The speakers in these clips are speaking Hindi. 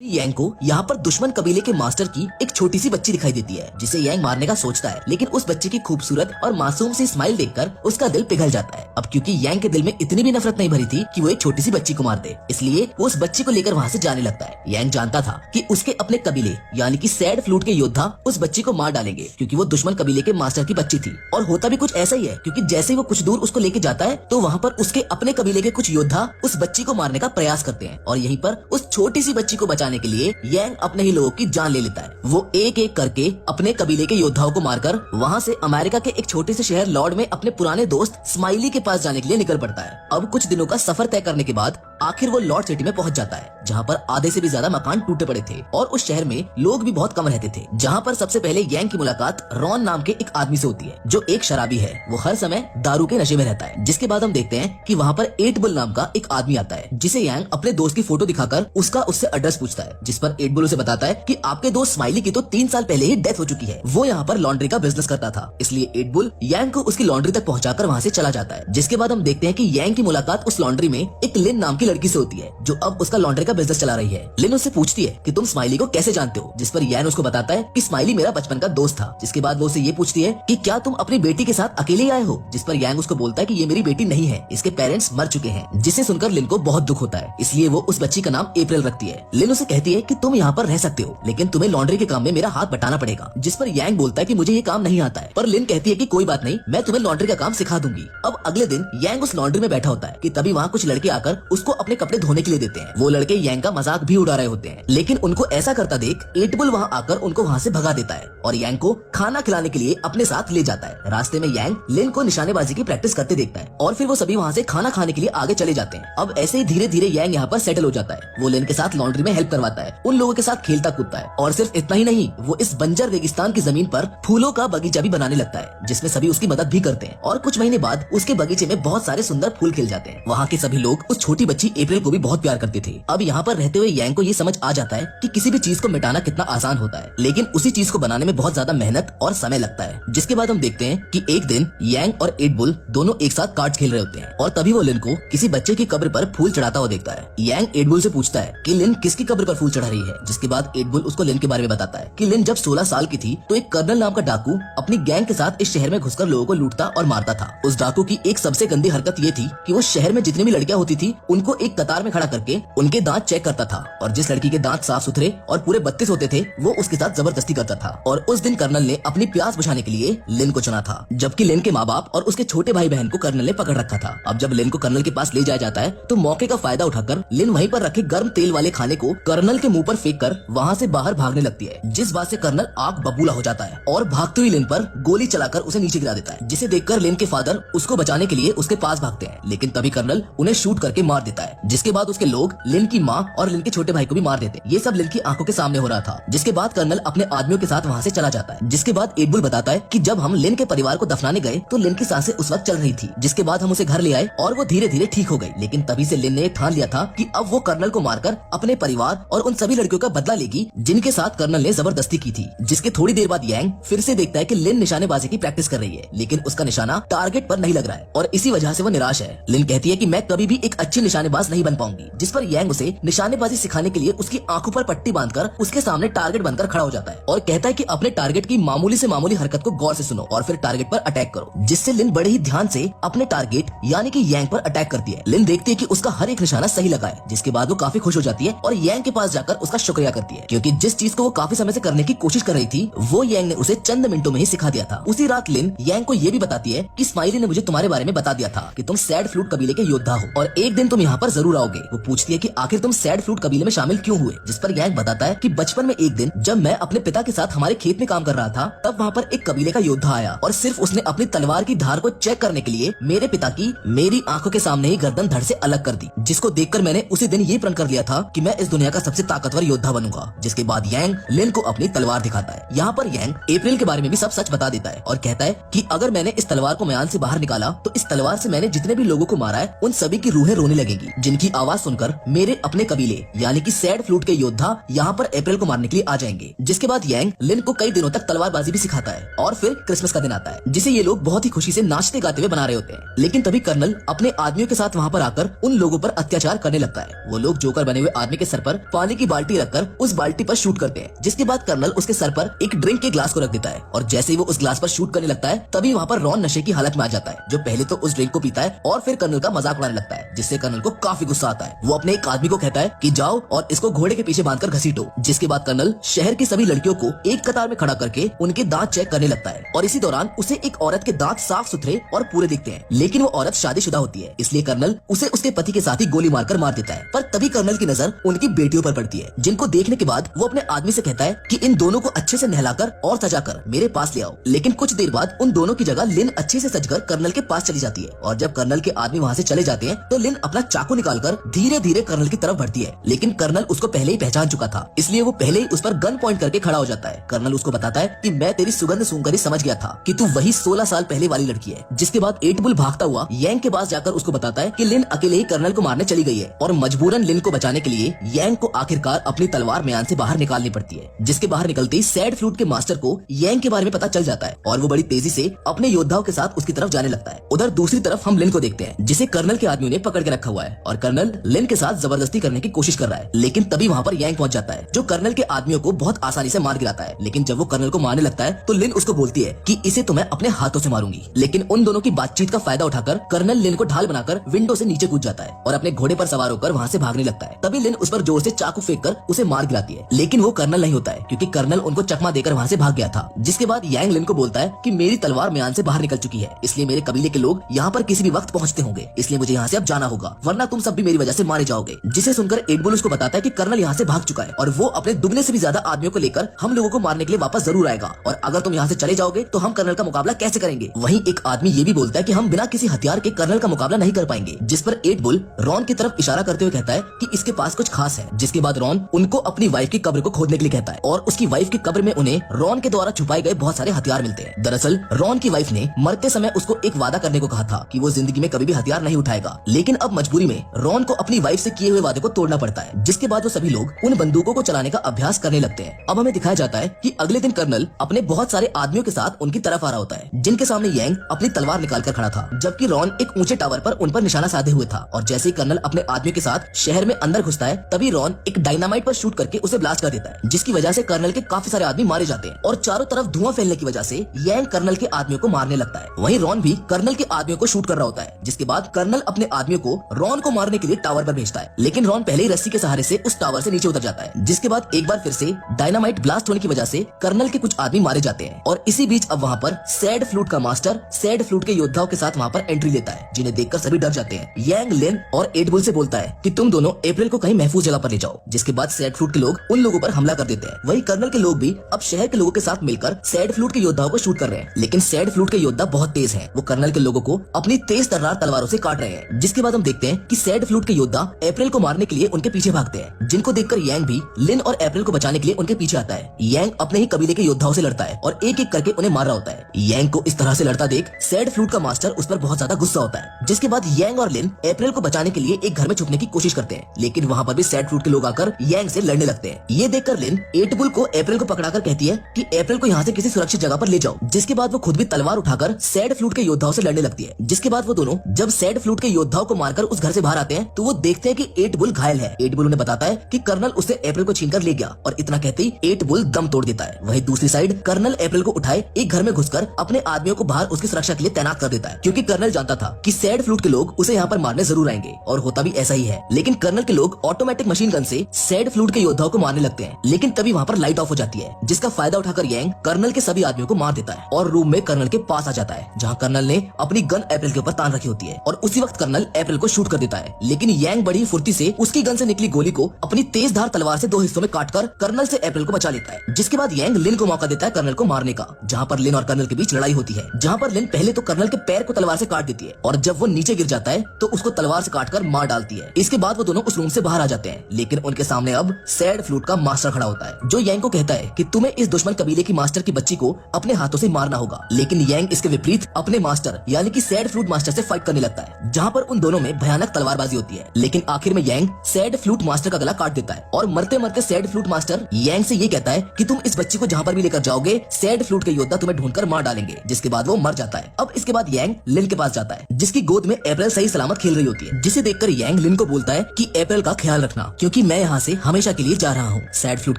यांग को यहाँ पर दुश्मन कबीले के मास्टर की एक छोटी सी बच्ची दिखाई देती है जिसे यांग मारने का सोचता है, लेकिन उस बच्चे की खूबसूरत और मासूम सी स्माइल देखकर उसका दिल पिघल जाता है। अब क्योंकि यांग के दिल में इतनी भी नफरत नहीं भरी थी कि वो एक छोटी सी बच्ची को मार दे, इसलिए वो उस बच्ची को लेकर वहाँ से जाने लगता है। यांग जानता था कि उसके अपने कबीले यानी कि सैड फ्लूट के योद्धा उस बच्ची को मार डालेंगे क्योंकि वो दुश्मन कबीले के मास्टर की बच्ची थी। और होता भी कुछ ऐसा ही है, क्योंकि जैसे ही वो कुछ दूर उसको लेके जाता है तो वहाँ पर उसके अपने कबीले के कुछ योद्धा उस बच्ची को मारने का प्रयास करते हैं और यहीं पर उस छोटी सी बच्ची को बचाने के लिए यांग अपने ही लोगों की जान ले लेता है। वो एक एक करके अपने कबीले के योद्धाओं को मारकर वहाँ से अमेरिका के एक छोटे से शहर लॉर्ड में अपने पुराने दोस्त स्माइली के पास जाने के लिए निकल पड़ता है। अब कुछ दिनों का सफर तय करने के बाद आखिर वो लॉर्ड सिटी में पहुंच जाता है, जहाँ पर आधे से भी ज्यादा मकान टूटे पड़े थे और उस शहर में लोग भी बहुत कम रहते थे। जहाँ पर सबसे पहले यांग की मुलाकात रॉन नाम के एक आदमी से होती है जो एक शराबी है। वो हर समय दारू के नशे में रहता है। जिसके बाद हम देखते हैं कि वहाँ पर 8 बुल नाम का एक आदमी आता है, जिसे यांग अपने दोस्त की फोटो दिखाकर उससे एड्रेस पूछता है, जिस पर 8 बुल उसे बताता है कि आपके दोस्त स्माइली की तो 3 साल पहले ही डेथ हो चुकी है। वो यहाँ पर लॉन्ड्री का बिजनेस करता था, इसलिए 8 बुल यांग को उसकी लॉन्ड्री तक पहुँचाकर वहाँ से चला जाता है। जिसके बाद हम देखते हैं कि यांग की मुलाकात उस लॉन्ड्री में एक लिन नाम की लड़की से होती है जो अब उसका लॉन्ड्री का बिजनेस चला रही है। लिन उससे पूछती है कि तुम स्माइली को कैसे जानते हो, जिस पर यांग उसको बताता है कि स्माइली मेरा बचपन का दोस्त था। जिसके बाद वो उसे ये पूछती है कि क्या तुम अपनी बेटी के साथ अकेले ही आए हो, जिस पर यांग उसको बोलता है कि ये मेरी बेटी नहीं है, इसके पेरेंट्स मर चुके हैं। जिसे सुनकर लिन को बहुत दुख होता है, इसलिए वो उस बच्ची का नाम अप्रैल रखती है। लिन उसे कहती है कि तुम यहाँ पर रह सकते हो, लेकिन तुम्हें लॉन्ड्री के काम में मेरा हाथ बटाना पड़ेगा। जिस पर यांग बोलता है कि मुझे ये काम नहीं आता है, पर लिन कहती है कि कोई बात नहीं, मैं तुम्हें लॉन्ड्री का काम सिखा दूंगी। अब अगले दिन यांग उस लॉन्ड्री में बैठा होता है कि तभी वहाँ कुछ लड़के आकर उसको अपने कपड़े धोने के लिए देते हैं। वो लड़के यांग का मजाक भी उड़ा रहे होते हैं, लेकिन उनको ऐसा करता देख 8 बुल वहाँ आकर उनको वहाँ से भगा देता है और यांग को खाना खिलाने के लिए अपने साथ ले जाता है। रास्ते में यांग लिन को निशानेबाजी की प्रैक्टिस करते देखता है और फिर वो सभी वहाँ से खाना खाने के लिए आगे चले जाते हैं। अब ऐसे ही धीरे धीरे यांग यहाँ पर सेटल हो जाता है। वो लिन के साथ लॉन्ड्री में हेल्प करवाता है, उन लोगों के साथ खेलता कूदता है और सिर्फ इतना ही नहीं, वो इस बंजर रेगिस्तान की जमीन पर फूलों का बगीचा भी बनाने लगता है, जिसमें सभी उसकी मदद भी करते हैं। और कुछ महीने बाद उसके बगीचे में बहुत सारे सुंदर फूल खिल जाते हैं। वहाँ के सभी लोग उस छोटी बच्ची अप्रैल को भी बहुत प्यार करते थे। अब यहाँ पर रहते हुए यांग को ये समझ आ जाता है कि किसी भी चीज को मिटाना कितना आसान होता है, लेकिन उसी चीज को बनाने में बहुत ज्यादा मेहनत और समय लगता है। जिसके बाद हम देखते हैं कि एक दिन यांग और 8 बुल दोनों एक साथ कार्ड्स खेल रहे होते हैं और तभी वो लिन को किसी बच्चे की कब्र पर फूल चढ़ाता हुआ देखता है। यांग 8 बुल से पूछता है कि लिन किसकी कब्र पर फूल चढ़ा रही है। जिसके बाद 8 बुल उसको लिन के बारे में बताता है कि लिन जब 16 साल की थी तो एक कर्नल नाम का डाकू अपनी गैंग के साथ इस शहर में घुसकर लोगों को लूटता और मारता था। उस डाकू की एक सबसे गंदी हरकत ये थी कि वो शहर में जितनी भी लड़कियां होती थी उनको एक कतार में खड़ा करके उनके दांत चेक करता था और जिस लड़की के दांत साफ सुथरे और पूरे 32 होते थे वो उसके साथ जबरदस्ती करता था। और उस दिन कर्नल ने अपनी प्यास बुझाने के लिए लिन को चुना था, जबकि लिन के माँ बाप और उसके छोटे भाई बहन को कर्नल ने पकड़ रखा था। अब जब लिन को कर्नल के पास ले जाया जाता है तो मौके का फायदा उठाकर लिन वहीं पर रखे गर्म तेल वाले खाने को कर्नल के मुंह पर फेंक कर वहाँ से बाहर भागने लगती है, जिस बात से कर्नल आग बबूला हो जाता है और भागते हुए लिन पर गोली चलाकर उसे नीचे गिरा देता है। जिसे देखकर लिन के फादर उसको बचाने के लिए उसके पास भागते हैं, लेकिन तभी कर्नल उन्हें शूट करके मार देता है। जिसके बाद उसके लोग लिन की माँ और लिन के छोटे भाई को भी मार देते हैं। ये सब लिन की आंखों के सामने हो रहा था। जिसके बाद कर्नल अपने आदमियों के साथ वहाँ से चला जाता है। जिसके बाद 8 बुल बताता है कि जब हम लिन के परिवार को दफनाने गए तो लिन की सांसें उस वक्त चल रही थी। जिसके बाद हम उसे घर ले आए और वो धीरे धीरे ठीक हो गई, लेकिन तभी से लिन ने ठान लिया था कि अब वो कर्नल को मारकर अपने परिवार और उन सभी लड़कियों का बदला लेगी जिनके साथ कर्नल ने जबरदस्ती की थी। जिसके थोड़ी देर बाद यांग फिर से देखता है कि लिन निशानेबाजी की प्रैक्टिस कर रही है, लेकिन उसका निशाना टारगेट पर नहीं लग रहा है और इसी वजह से वो निराश है। लिन कहती है कि मैं कभी भी एक अच्छी निशानेबाज नहीं बन पाऊंगी। जिस पर यांग उसे निशानेबाजी सिखाने के लिए उसकी आंखों पर पट्टी बांधकर उसके सामने टारगेट बनकर खड़ा हो जाता है और कहता है कि अपने टारगेट की मामूली से मामूली हरकत को गौर से सुनो और फिर टारगेट पर अटैक करो। जिससे लिन बड़े ही ध्यान से अपने टारगेट यानी कि यांग पर अटैक करती है। लिन देखती है कि उसका हर एक निशाना सही लगा है, जिसके बाद वो काफी खुश हो जाती है और यांग के पास जाकर उसका शुक्रिया करती है, क्योंकि जिस चीज को वो काफी समय से करने की कोशिश कर रही थी वो यांग ने उसे चंद मिनटों में ही सिखा दिया था। उसी रात लिन यांग को ये भी बताती है कि स्माइली ने मुझे तुम्हारे बारे में बता दिया था कि तुम सैड फ्लूट कबीले के योद्धा हो और एक दिन तुम यहाँ पर जरूर आओगे। वो पूछती है कि आखिर तुम सैड फ्लूट कबीले में शामिल क्यों हुए। जिस पर यांग बताता है कि बचपन में एक दिन जब मैं अपने पिता के साथ हमारे खेत में काम कर रहा था तब वहाँ पर एक कबीले का योद्धा आया और सिर्फ उसने अपनी तलवार की धार को चेक करने के लिए मेरे पिता की मेरी आंखों के सामने ही गर्दन धड़ से अलग कर दी, जिसको देखकर मैंने उसी दिन ये प्रण कर लिया था कि मैं इस दुनिया का सबसे ताकतवर योद्धा बनूंगा। जिसके बाद यांग लिन को अपनी तलवार दिखाता है। यहाँ पर यांग अप्रैल के बारे में भी सब सच बता देता है और कहता है कि अगर मैंने इस तलवार को म्यान से बाहर निकाला तो इस तलवार से मैंने जितने भी लोगों को मारा है उन सभी की रूहें रोने लगेंगी, जिनकी आवाज सुनकर मेरे अपने कबीले यानी कि सैड फ्लूट के योद्धा यहाँ पर अप्रैल को मारने के लिए आ जाएंगे। जिसके बाद यांग लिन को कई दिनों तक तलवारबाजी भी सिखाता है और फिर क्रिसमस का दिन आता है जिसे ये लोग बहुत ही खुशी से नाचते गाते हुए बना रहे होते हैं। लेकिन तभी कर्नल अपने आदमियों के साथ वहाँ पर आकर उन लोगों पर अत्याचार करने लगता है। वो लोग जोकर बने हुए आदमी के सर पर पानी की बाल्टी रखकर उस बाल्टी पर शूट करते हैं, जिसके बाद कर्नल उसके सर पर एक ड्रिंक के ग्लास को रख देता है और जैसे ही वो उस ग्लास पर शूट करने लगता है तभी वहाँ पर रॉन नशे की हालत में आ जाता है, जो पहले तो उस ड्रिंक को पीता है और फिर कर्नल का मजाक उड़ाने लगता है, जिससे कर्नल को काफी गुस्सा आता है। वो अपने एक आदमी को कहता है कि जाओ और इसको घोड़े के पीछे बांधकर घसीटो, जिसके बाद कर्नल शहर की सभी लड़कियों को एक कतार में खड़ा करके उनके दांत चेक करने लगता है और इसी दौरान उसे एक औरत के दांत साफ सुथरे और पूरे दिखते हैं, लेकिन वो औरत शादीशुदा होती है, इसलिए कर्नल उसे उसके पति के साथ ही गोली मारकर मार देता है। पर तभी कर्नल की नजर उनकी बेटियों पर पड़ती है, जिनको देखने के बाद वो अपने आदमी से कहता है कि इन दोनों को अच्छे से नहलाकर और सजाकर मेरे पास ले आओ। लेकिन कुछ देर बाद उन दोनों की जगह लिन अच्छे से सजकर कर्नल के पास चली जाती है और जब कर्नल के आदमी वहाँ से चले जाते हैं तो लिन अपना चाकू निकालकर धीरे धीरे कर्नल की तरफ बढ़ती है, लेकिन कर्नल उसको पहले ही पहचान चुका था, इसलिए वो पहले ही उस पर गन पॉइंट करके खड़ा हो जाता है। कर्नल उसको बताता है कि मैं तेरी सुगंध सूंघकर ही समझ गया था कि तू वही 16 साल पहले वाली लड़की है। जिसके बाद 8 बुल भागता हुआ यांग के पास जाकर उसको बताता है कि लिन अकेले ही कर्नल को मारने चली गई है और मजबूरन लिन को बचाने के लिए यांग को आखिरकार अपनी तलवार म्यान से बाहर निकालनी पड़ती है, जिसके बाहर निकलते ही सैड फ्लूट के मास्टर को यांग के बारे में पता चल जाता है और वो बड़ी तेजी से अपने योद्धाओं के साथ उसकी तरफ जाने लगता है। उधर दूसरी तरफ हम लिन को देखते हैं, जिसे कर्नल के आदमियों ने पकड़ के रखा हुआ है और कर्नल लिन के साथ जबरदस्ती करने की कोशिश कर रहा है, लेकिन तभी वहाँ पर यांग पहुंच जाता है, जो कर्नल के आदमियों को बहुत आसानी से मार गिराता है। लेकिन जब वो कर्नल को मारने लगता है तो लिन उसको बोलती है कि इसे तो मैं अपने हाथों से मारूंगी, लेकिन उन दोनों की बातचीत का फायदा उठाकर कर्नल लिन को ढाल बनाकर विंडो से नीचे कूद जाता है और अपने घोड़े पर सवार होकर वहाँ से भागने लगता है। तभी लिन उस पर जोर से चाकू फेंककर उसे मार गिराती है, लेकिन वो कर्नल नहीं होता है, क्योंकि कर्नल उनको चकमा देकर वहाँ से भाग गया था। जिसके बाद यांग लिन को बोलता है कि मेरी तलवार म्यान से बाहर निकल चुकी है, इसलिए मेरे कबीले के लोग यहाँ पर किसी भी वक्त पहुँचते होंगे, इसलिए मुझे यहाँ से अब जाना होगा, वरना तुम सब भी मेरी वजह से मारे जाओगे। जिसे सुनकर 8 बुल उसको बताता है कि कर्नल यहाँ से भाग चुका है और वो अपने दुगने से भी ज्यादा आदमियों को लेकर हम लोगों को मारने के लिए वापस जरूर आएगा, और अगर तुम यहाँ से चले जाओगे तो हम कर्नल का मुकाबला कैसे करेंगे। वहीं एक आदमी ये भी बोलता है कि हम बिना किसी हथियार के कर्नल का मुकाबला नहीं कर पाएंगे, जिस पर 8 बुल रॉन की तरफ इशारा करते हुए कहता है कि इसके पास कुछ खास है। जिसके बाद रॉन उनको अपनी वाइफ की कब्र को खोदने के लिए कहता है और उसकी वाइफ की कब्र में उन्हें रॉन के द्वारा छुपाए गए बहुत सारे हथियार मिलते हैं। दरअसल रॉन की वाइफ ने मरते समय उसको एक वादा करने को कहा था कि वो जिंदगी में कभी भी हथियार नहीं उठाएगा, लेकिन अब मजबूरी में रॉन को अपनी वाइफ से किए हुए वादे को तोड़ना पड़ता है। जिसके बाद वो सभी लोग उन बंदूकों को चलाने का अभ्यास करने लगते हैं। अब हमें दिखाया जाता है कि अगले दिन कर्नल अपने बहुत सारे आदमियों के साथ उनकी तरफ आ रहा होता है, जिनके सामने यांग अपनी तलवार निकाल कर खड़ा था, जबकि रॉन एक ऊंचे टावर पर उन पर निशाना साधे हुए था। और जैसे ही कर्नल अपने आदमियों के साथ शहर में अंदर घुसता है तभी रॉन एक डायनामाइट पर शूट करके उसे ब्लास्ट कर देता है, जिसकी वजह से कर्नल के काफी सारे आदमी मारे जाते हैं और चारों तरफ धुआं फैलने की वजह से यांग कर्नल के आदमियों को मारने लगता है। वहीं रॉन भी कर्नल के आदमियों को शूट कर रहा होता है, जिसके बाद कर्नल अपने आदमियों को रॉन को मारने के लिए टावर पर भेजता है, लेकिन रॉन पहले ही रस्सी के सहारे से उस टावर से नीचे उतर जाता है। जिसके बाद एक बार फिर से डायनामाइट ब्लास्ट होने की वजह से कर्नल के कुछ आदमी मारे जाते हैं और इसी बीच अब वहाँ पर सैड फ्लूट का मास्टर सैड फ्लूट के योद्धाओं के साथ वहाँ पर एंट्री लेता है, जिन्हें देखकर सभी डर जाते हैं। यांग लिन और 8 बुल से बोलता है कि तुम दोनों अप्रैल को कहीं महफूज जगह पर ले जाओ। जिसके बाद सैड फ्लूट के लोग उन लोगों पर हमला कर देते हैं। वहीं कर्नल के लोग भी अब शहर के लोगों के साथ मिलकर सैड फ्लूट के योद्धाओं को शूट कर रहे हैं, लेकिन सैड फ्लूट के योद्धा बहुत तेज हैं। वो कर्नल के लोगों को अपनी तेज तर्रार तलवारों से काट रहे हैं। जिसके बाद हम देखते हैं कि सैड फ्लूट के योद्धा अप्रैल को मारने के लिए उनके पीछे भागते हैं, जिनको देखकर यांग भी लिन और अप्रैल को बचाने के लिए उनके पीछे आता है। यांग अपने ही कबीले के योद्धाओं से लड़ता है और एक एक करके उन्हें मार रहा होता है। यांग को इस तरह से लड़ता देख सैड फ्लूट का मास्टर उस पर बहुत ज्यादा गुस्सा होता है। जिसके बाद यांग और लिन अप्रैल को बचाने के लिए एक घर में छुपने की कोशिश करते हैं, लेकिन वहाँ पर भी सैड फ्लूट के लोग आकर यांग से लड़ने लगते हैं। ये देखकर लिन 8 बुल को अप्रैल को पकड़ाकर कहती है कि अप्रैल को यहाँ से किसी सुरक्षित जगह पर ले जाओ। जिसके बाद वो खुद भी तलवार उठाकर सैड फ्लूट के योद्धाओं से लड़ने लगती है। जिसके बाद वो दोनों जब सैड फ्लूट के योद्धाओं को मारकर उस घर से बाहर आते हैं तो वो देखते हैं कि 8 बुल घायल है। 8 बुल उन्हें बताता है कि कर्नल उससे अप्रैल को छीनकर ले गया और इतना कहते ही 8 बुल दम तोड़ देता है। वहीं दूसरी साइड कर्नल अप्रैल को उठाए एक घर में घुसकर अपने आदमियों को बाहर उसकी सुरक्षा के लिए तैनात कर देता है, क्योंकि कर्नल जानता था कि सैड फ्लूट के लोग उसे यहाँ पर मारने जरूर आएंगे और होता भी ऐसा ही है। लेकिन कर्नल के लोग ऑटोमेटिक मशीन गन से सैड फ्लूट के योद्धाओं को मारने लगते हैं, लेकिन तभी वहाँ पर लाइट ऑफ हो जाती है, जिसका फायदा उठाकर यांग कर्नल के सभी आदमियों को मार देता है और रूम में कर्नल के पास आ जाता है, जहाँ कर्नल ने अपनी गन अप्रैल के ऊपर तान रखी होती है और उसी वक्त कर्नल अप्रैल को शूट कर देता है। लेकिन यांग बड़ी फुर्ती से उसकी गन से निकली गोली को अपनी तेज धार तलवार से 2 हिस्सों में काटकर कर्नल से अप्रैल को बचा लेता है। जिसके बाद यांग लिन को मौका देता है कर्नल को मारने का, जहाँ पर लिन और कर्नल के बीच लड़ाई होती है, जहाँ पर लिन पहले तो कर्नल के पैर को तलवार से काट देती है और जब वो नीचे गिर जाता है तो उसको तलवार से काटकर मार डालती है। इसके बाद वो दोनों उस रूम से बाहर आ जाते हैं, लेकिन उनके सामने अब सैड फ्लूट का मास्टर खड़ा होता है, जो यांग को कहता है कि तुम्हें इस दुश्मन कबीले की मास्टर की बच्ची को अपने हाथों से मारना होगा। लेकिन यांग इसके विपरीत अपने मास्टर यानी कि सैड फ्लूट मास्टर से फाइट करने लगता है, जहाँ पर उन दोनों में भयानक तलवारबाजी होती है। लेकिन आखिर में यांग सैड फ्लूट मास्टर का गला काट देता है और मरते मरते सैड फ्लूट मास्टर यांग से ये कहता है कि तुम इस बच्ची को जहाँ पर भी लेकर जाओगे सैड फ्लूट के योद्धा तुम्हें ढूंढकर मार डालेंगे। जिसके बाद वो मर जाता है। अब इसके बाद यांग लिन के पास जाता है, जिसकी गोद में अप्रैल सही सलामत खेल रही होती है, जिसे देखकर यांग लिन को बोलता है कि अप्रैल का ख्याल रखना, क्योंकि क्योंकि मैं यहाँ से हमेशा के लिए जा रहा हूँ। सैड फ्लूट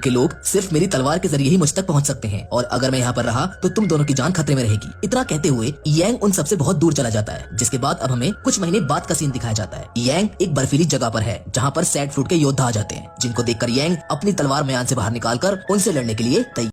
के लोग सिर्फ मेरी तलवार के जरिए ही मुझ तक पहुँच सकते हैं और अगर मैं यहाँ पर रहा तो तुम दोनों की जान खतरे में रहेगी। इतना कहते हुए यांग उन सबसे बहुत दूर चला जाता है, जिसके बाद अब हमें कुछ महीने बाद का सीन दिखाया जाता है। यांग एक बर्फीली जगह पर है जहाँ पर सैड फ्लूट के योद्धा आ जाते हैं, जिनको देखकर यांग अपनी तलवार म्यान से बाहर निकालकर उनसे लड़ने के लिए तैयार